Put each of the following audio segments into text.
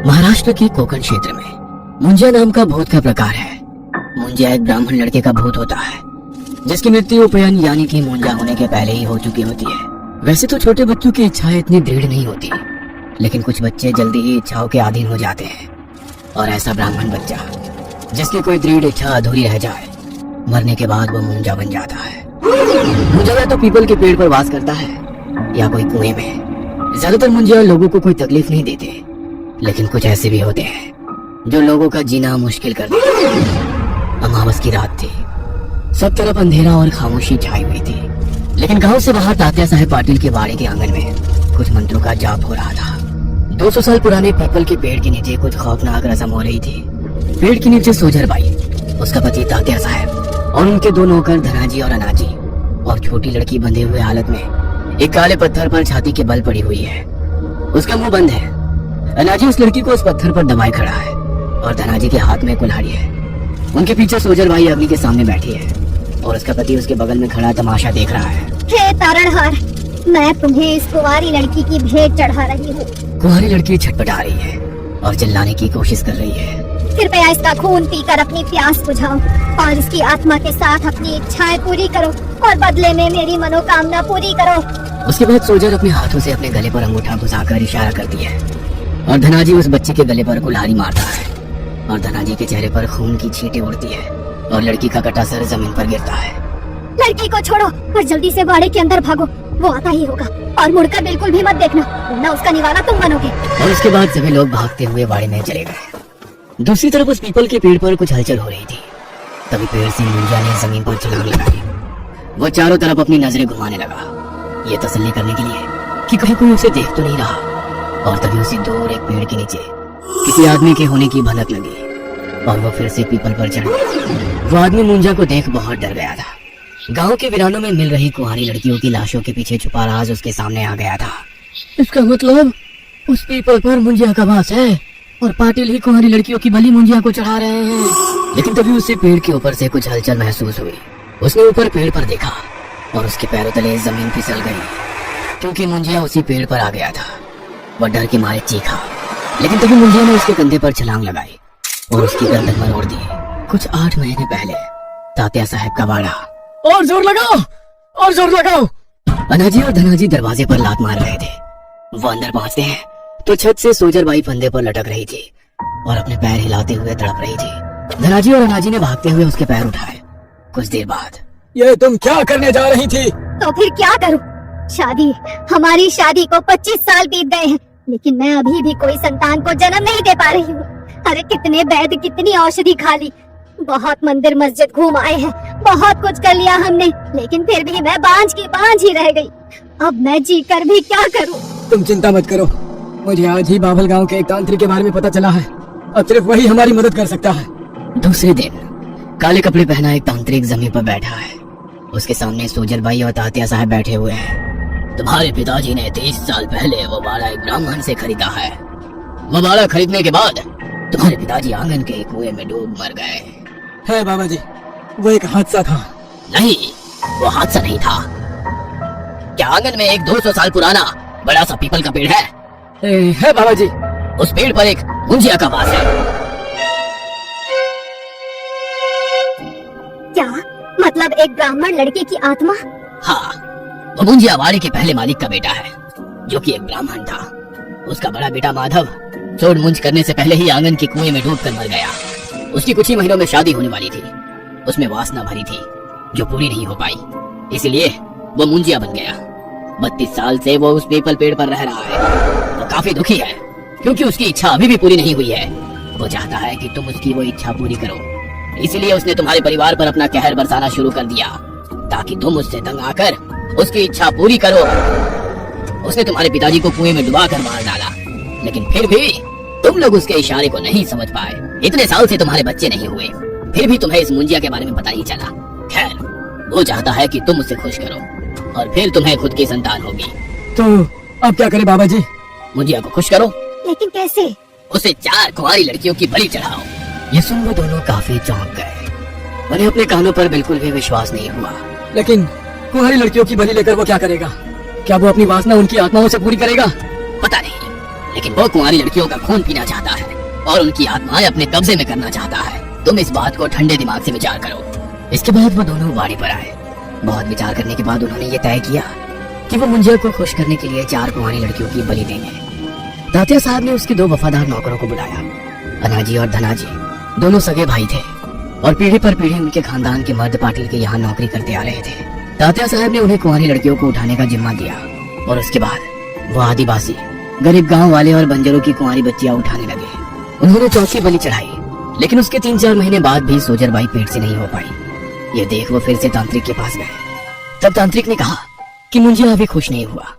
महाराष्ट्र के कोकण क्षेत्र में मुंजिया नाम का भूत का प्रकार है। मुंजिया एक ब्राह्मण लड़के का भूत होता है जिसकी मृत्यु उपयन यानी कि मुंजा होने के पहले ही हो चुकी होती है। वैसे तो छोटे बच्चों की इच्छाएं इतनी दृढ़ नहीं होती, लेकिन कुछ बच्चे जल्दी ही इच्छाओं के अधीन हो जाते हैं। और ऐसा ब्राह्मण बच्चा जिसकी कोई दृढ़ इच्छा अधूरी रह जाए, मरने के बाद वो मुंजा बन जाता है। मुंजा या तो पीपल के पेड़ पर वास करता है या कोई कुएं में। ज्यादातर मुंजिया लोगों को कोई तकलीफ नहीं देते, लेकिन कुछ ऐसे भी होते हैं जो लोगों का जीना मुश्किल कर देते हैं। अमावस की रात थी, सब तरफ अंधेरा और खामोशी छाई हुई थी, लेकिन गांव से बाहर तात्या साहेब पाटिल के बाड़े के आंगन में कुछ मंत्रों का जाप हो रहा था। 200 साल पुराने पीपल के पेड़ के नीचे कुछ खौफनाक रस्म हो रही थी। पेड़ के नीचे सोजर बाई, उसका पति तात्या साहेब और उनके दो नौकर धनाजी और अनाजी और छोटी लड़की बंधे हुए हालत में एक काले पत्थर पर छाती के बल पड़ी हुई है। उसका मुंह बंद है। अनाजी उस लड़की को उस पत्थर पर दबाए खड़ा है और धनाजी के हाथ में कुल्हाड़ी है। उनके पीछे सोजर बाई अग्नि के सामने बैठी है और उसका पति उसके बगल में खड़ा तमाशा देख रहा है। हे तारणहार, मैं तुम्हें इस कुंवारी लड़की की भेंट चढ़ा रही हूँ। कुंवारी लड़की छटपटा रही है और चिल्लाने की कोशिश कर रही है। कृपया इसका खून पीकर अपनी प्यास बुझाओ और इसकी आत्मा के साथ अपनी इच्छाएं पूरी करो और बदले में मेरी मनोकामना पूरी करो। उसके बाद सोजर अपने हाथों से अपने गले पर अंगूठा घुसाकर इशारा करती है और धनाजी उस बच्चे के गले पर कुल्हाड़ी मारता है और धनाजी के चेहरे पर खून की छींटें उड़ती है और लड़की का कटा सर जमीन पर गिरता है। लड़की को छोड़ो और जल्दी से बाड़े के अंदर भागो, वो आता ही होगा और मुड़कर बिल्कुल भी मत देखना, वरना उसका निवाला तुम बनोगे। और उसके बाद सभी लोग भागते हुए बाड़े में चले गए। दूसरी तरफ उस पीपल के पेड़ पर कुछ हलचल हो रही थी। तभी पेड़ से मुंजिया ने जमीन पर छलांग लगाई। वो चारों तरफ अपनी नजरें घुमाने लगा, ये तसल्ली करने के लिए कि कहीं कोई उसे देख तो नहीं रहा। और तभी उसे दूर एक पेड़ के नीचे किसी आदमी के होने की भनक लगी और वो फिर से पीपल पर चढ़ गया। वो आदमी मुंजा को देख बहुत डर गया था। गांव के वीरानों में मिल रही कुंवारी लड़कियों की लाशों के पीछे छुपा राज उसके सामने आ गया था। इसका मतलब उस पीपल पर मुंजिया का वास है और पाटिल ही कुंवारी लड़कियों की बलि मुंजिया को चढ़ा रहे हैं। लेकिन तभी उसे पेड़ के ऊपर से कुछ हलचल महसूस हुई। उसने ऊपर पेड़ पर देखा और उसके पैरों तले जमीन फिसल गई, क्योंकि मुंजिया उसी पेड़ पर आ गया था। वह डर के मारे चीखा, लेकिन तभी मुंजिया ने उसके कंधे पर छलांग लगाई और उसकी गर्दन मरोड़ दी। कुछ 8 महीने पहले तात्या साहब का बाड़ा। और जोर लगाओ, और जोर लगाओ। अनाजी और धनाजी दरवाजे पर लात मार रहे थे। वो अंदर पहुंचते हैं तो छत से सोजर बाई फंदे पर लटक रही थी और अपने पैर हिलाते हुए तड़प रही थी। धनाजी और अनाजी ने भागते हुए उसके पैर उठाए। कुछ देर बाद, ये तुम क्या करने जा रही थी? तो फिर क्या करूं? हमारी शादी को 25 साल बीत गए हैं, लेकिन मैं अभी भी कोई संतान को जन्म नहीं दे पा रही हूँ। अरे कितने वैद्य, कितनी औषधि खा ली, बहुत मंदिर मस्जिद घूम आए हैं, बहुत कुछ कर लिया हमने, लेकिन फिर भी मैं बांझ की बांझ ही रह गई। अब मैं जी कर भी क्या करूं? तुम चिंता मत करो, मुझे आज ही बाभल गांव के एक तांत्रिक के बारे में पता चला है और सिर्फ वही हमारी मदद कर सकता है। दूसरे दिन काले कपड़े पहना एक तांत्रिक जमीन पर बैठा है। उसके सामने सोजर बाई और तात्या साहब बैठे हुए हैं। तुम्हारे पिताजी ने 30 साल पहले वो बाड़ा एक ब्राह्मण से खरीदा है। वो बाड़ा खरीदने के बाद तुम्हारे पिताजी आंगन के कुएं में डूब मर गए। है बाबा जी, वो एक हादसा था। नहीं, वो हादसा नहीं था। क्या आंगन में एक 200 साल पुराना बड़ा सा पीपल का पेड़ है? है बाबा जी। उस पेड़ पर एक मुंजिया का वास है। क्या मतलब एक ब्राह्मण लड़के की आत्मा? हाँ, वो मुंजिया वाड़े के पहले मालिक का बेटा है, जो कि एक ब्राह्मण था। उसका बड़ा बेटा माधव चोट मुंज करने से पहले ही आंगन के कुएं में डूबकर मर गया। उसकी कुछ ही महीनों में शादी होने वाली थी। उसमें वासना भरी थी जो पूरी नहीं हो पाई, इसलिए वो मुंजिया बन गया। 32 साल से वो उस पीपल पेड़ पर रह रहा है। वो काफी दुखी है क्योंकि उसकी इच्छा अभी भी पूरी नहीं हुई है। वो चाहता है कि तुम उसकी वो इच्छा पूरी करो, इसलिए उसने तुम्हारे परिवार पर अपना कहर बरसाना शुरू कर दिया ताकि तुम उससे तंग आकर उसकी इच्छा पूरी करो। उसने तुम्हारे पिताजी को कुएं में डुबा कर मार डाला, लेकिन फिर भी तुम लोग उसके इशारे को नहीं समझ पाए। इतने साल से तुम्हारे बच्चे नहीं हुए, फिर भी तुम्हें इस मुंजिया के बारे में पता नहीं चला। खैर, वो चाहता है कि तुम उसे खुश करो और फिर तुम्हें खुद की संतान होगी। तो अब क्या करें बाबा जी? मुंजिया को खुश करो। लेकिन कैसे? उसे 4 कुंवारी लड़कियों की बलि चढ़ाओ। ये सुन वो दोनों काफी चौंक गए। उन्हें अपने कानों पर बिल्कुल भी विश्वास नहीं हुआ। लेकिन कुंवारी लड़कियों की बलि लेकर वो क्या करेगा? क्या वो अपनी वासना उनकी आत्माओं से पूरी करेगा? पता नहीं, लेकिन वो कुंवारी लड़कियों का खून पीना चाहता है और उनकी आत्माएं अपने कब्जे में करना चाहता है। तुम इस बात को ठंडे दिमाग से विचार करो। इसके बाद वो दोनों वाड़ी पर आए। बहुत विचार करने के बाद उन्होंने ये तय किया कि वो मुंजिया को खुश करने के लिए 4 कुंवारी लड़कियों की बलि देंगे। तात्या साहब ने उसके 2 वफादार नौकरों को बुलाया। अनाजी और धनाजी दोनों सगे भाई थे और पीढ़ी पर पीढ़ी उनके खानदान के मर्द पाटिल के यहाँ नौकरी करते आ रहे थे। तात्या साहब ने उन्हें कुंवारी लड़कियों को उठाने का जिम्मा दिया और उसके बाद वो आदिवासी गरीब गांव वाले और बंजरों की कुंवारी बच्चियां उठाने लगे। उन्होंने चौथी बलि चढ़ाई, लेकिन उसके 3-4 महीने बाद भी सोजरबाई पेट से नहीं हो पाई। ये देख वो फिर से तांत्रिक के पास गए। तब तांत्रिक ने कहा कि मुंजिया अभी खुश नहीं हुआ।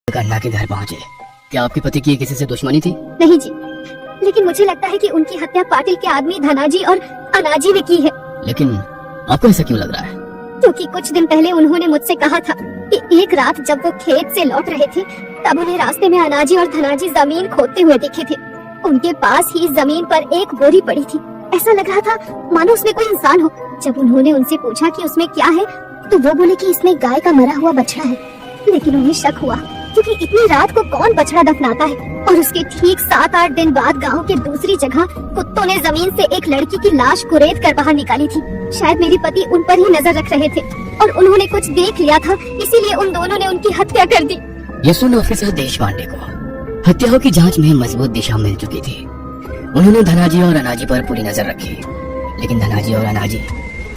अन्ना के घर पहुंचे। क्या आपके पति की किसी से दुश्मनी थी? नहीं जी, लेकिन मुझे लगता है कि उनकी हत्या पाटिल के आदमी धनाजी और अनाजी ने की है। लेकिन आपको ऐसा क्यों लग रहा है? क्योंकि कुछ दिन पहले उन्होंने मुझसे कहा था कि एक रात जब वो खेत से लौट रहे थे तब उन्हें रास्ते में अनाजी और धनाजी जमीन खोदते हुए दिखे थे। उनके पास ही जमीन पर एक बोरी पड़ी थी। ऐसा लग रहा था मानो उसमें कोई इंसान हो। जब उन्होंने उनसे पूछा कि उसमें क्या है तो वो बोले कि इसमें गाय का मरा हुआ बछड़ा है। लेकिन उन्हें शक हुआ क्योंकि इतनी रात को कौन बछड़ा दफनाता है। और उसके ठीक 7-8 दिन बाद गांव के दूसरी जगह कुत्तों ने जमीन से एक लड़की की लाश कुरेद कर बाहर निकाली थी। शायद मेरे पति उन पर ही नजर रख रहे थे और उन्होंने कुछ देख लिया था, इसीलिए उन दोनों ने उनकी हत्या कर दी। ये सुन ऑफिसर देशपांडे को हत्याओं की जांच में मजबूत दिशा मिल चुकी थी। उन्होंने धनाजी और अनाजी पर पूरी नजर रखी, लेकिन धनाजी और अनाजी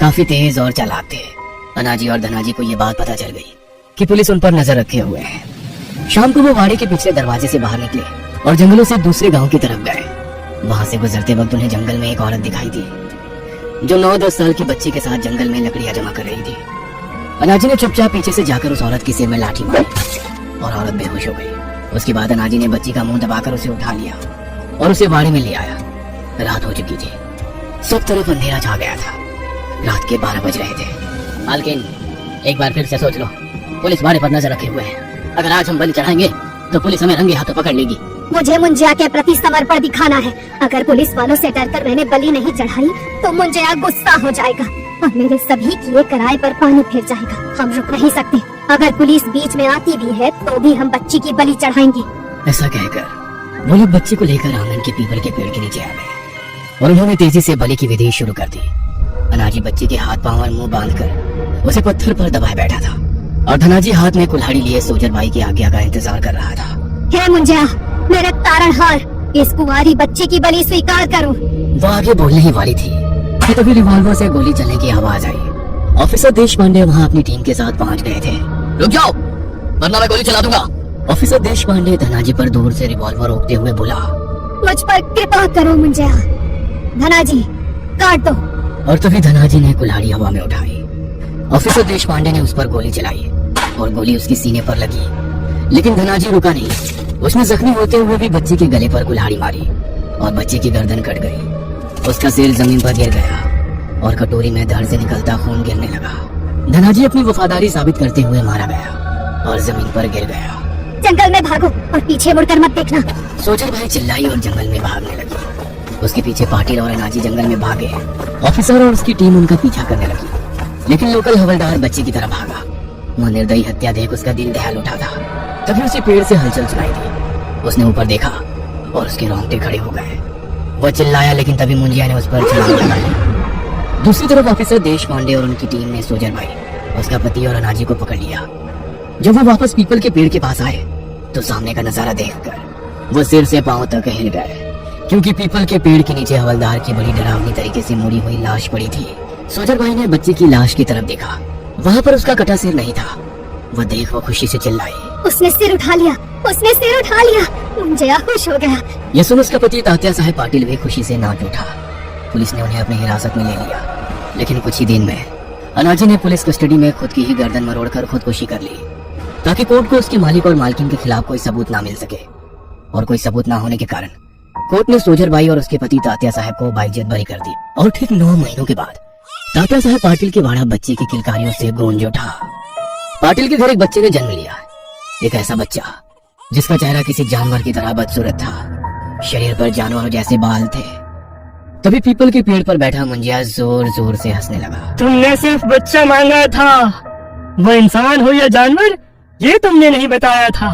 काफी तेज और चालाक थे। अनाजी और धनाजी को ये बात पता चल गई कि पुलिस उन पर नजर रखे हुए है। शाम को वो वाड़ी के पिछले दरवाजे से बाहर निकले और जंगलों से दूसरे गांव की तरफ गए। वहां से गुजरते वक्त उन्हें जंगल में एक औरत दिखाई दी जो 9-10 साल की बच्ची के साथ जंगल में लकड़ियां जमा कर रही थी। अनाजी ने चुपचाप पीछे से जाकर उस औरत के सिर में लाठी मारी और औरत बेहोश हो गई। उसके बाद अनाजी ने बच्ची का मुंह दबाकर उसे उठा लिया और उसे वाड़ी में ले आया। रात हो चुकी थी, सब तरफ अंधेरा छा गया था। रात के 12 बज रहे थे। मालकिन, एक बार फिर से सोच लो, पुलिस वाड़े पर नजर रखे हुए है। अगर आज हम बलि चढ़ाएंगे तो पुलिस हमें रंगे हाथों पकड़ लेगी। मुझे मुंजिया के प्रति समर्पण दिखाना है। अगर पुलिस वालों से डरकर मैंने बलि नहीं चढ़ाई तो मुंजिया गुस्सा हो जाएगा और मेरे सभी किए कराए पर पानी फिर जाएगा। हम रुक नहीं सकते। अगर पुलिस बीच में आती भी है तो भी हम बच्ची की बलि चढ़ाएंगे। ऐसा कहकर वो लोग बच्ची को लेकर आंगन के पीपल के पेड़ के नीचे आ गए और उन्होंने तेजी से बलि की विधि शुरू कर दी। अनाजी बच्ची के हाथ पांव और मुंह बांधकर उसे पत्थर पर दबाए बैठा था और धनाजी हाथ में कुल्हाड़ी लिए सोजरबाई की आज्ञा का इंतजार कर रहा था। हे मुंजिया, मेरा तारणहार, इस कुंवारी बच्ची की बलि स्वीकार करो। वो आगे बोलने ही वाली थी कि तभी रिवॉल्वर से गोली चलने की आवाज आई। ऑफिसर देशपांडे वहाँ अपनी टीम के साथ पहुँच गए थे। रुक जाओ, वरना मैं गोली चला दूंगा। ऑफिसर देशपांडे धनाजी पर दूर से रिवॉल्वर रोकते हुए बोला, मुझ पर कृपा करो मुंजिया। धनाजी, काट दो। और तभी धनाजी ने कुल्हाड़ी हवा में उठाई। ऑफिसर देशपांडे ने उस पर गोली चलाई और गोली उसके सीने पर लगी, लेकिन धनाजी रुका नहीं। उसने जख्मी होते हुए भी बच्चे के गले पर कुल्हाड़ी मारी और बच्चे की गर्दन कट गई। उसका सिर जमीन पर गिर गया और कटोरी में धड़ से निकलता खून गिरने लगा। धनाजी अपनी वफादारी साबित करते हुए मारा गया और जमीन पर गिर गया। जंगल में भागो और पीछे मुड़कर मत देखना। सोजर भाई चिल्लाई और जंगल में भागने लगी। उसके पीछे पाटिल और अनाजी जंगल में भागे। ऑफिसर और उसकी टीम उनका पीछा करने लगी, लेकिन लोकल हवलदार बच्चे की तरफ भागा। वह निर्दयी हत्या देख उसका दिल दहल उठा था। तभी उसे पेड़ से हलचल सुनाई दी। उसने ऊपर देखा और उसके रोंगटे खड़े हो गए। वह चिल्लाया, लेकिन तभी मुंजिया ने उस पर छलांग लगाई। दूसरी तरफ ऑफिसर देश पांडे और उनकी टीम ने सोजर भाई, उसका पति और अनाजी को पकड़ लिया। जब वो वापस पीपल के पेड़ के पास आए तो सामने का नजारा देखकर वो सिर से पांव तक हिल गए, क्योंकि पीपल के पेड़ के नीचे हवलदार की बड़ी डरावनी तरीके से मुड़ी हुई लाश पड़ी थी। सोजर भाई ने बच्चे की लाश की तरफ देखा। वहाँ पर उसका कटा सिर नहीं था। वह देख वो खुशी से चिल्लाई, उसने सिर उठा लिया, उसने सिर उठा लिया। मुंजिया खुश हो गया। यह सुन उसका पति तात्या साहब पाटिल भी खुशी से नाच उठा। पुलिस ने उन्हें अपनी हिरासत में ले लिया, लेकिन कुछ ही दिन में अनाजी ने पुलिस कस्टडी में खुद की ही गर्दन मरोड़कर खुदकुशी कर ली, ताकि कोर्ट को उसके मालिक और मालकिन के खिलाफ कोई सबूत ना मिल सके। और कोई सबूत ना होने के कारण कोर्ट ने सोजर भाई और उसके पति तात्या साहब को बाइज्जत बरी कर दी। और ठीक 9 महीनों के बाद तात्या साहब पाटिल के वाड़ा बच्चे की किलकारियों से गूंज उठा। पाटिल के घर एक बच्चे ने जन्म लिया, एक ऐसा बच्चा जिसका चेहरा किसी जानवर की तरह बदसूरत था। शरीर पर जानवरों जैसे बाल थे। तभी पीपल के पेड़ पर बैठा मुंजिया जोर जोर से हंसने लगा। तुमने सिर्फ बच्चा मांगा था, वो इंसान हो या जानवर ये तुमने नहीं बताया था।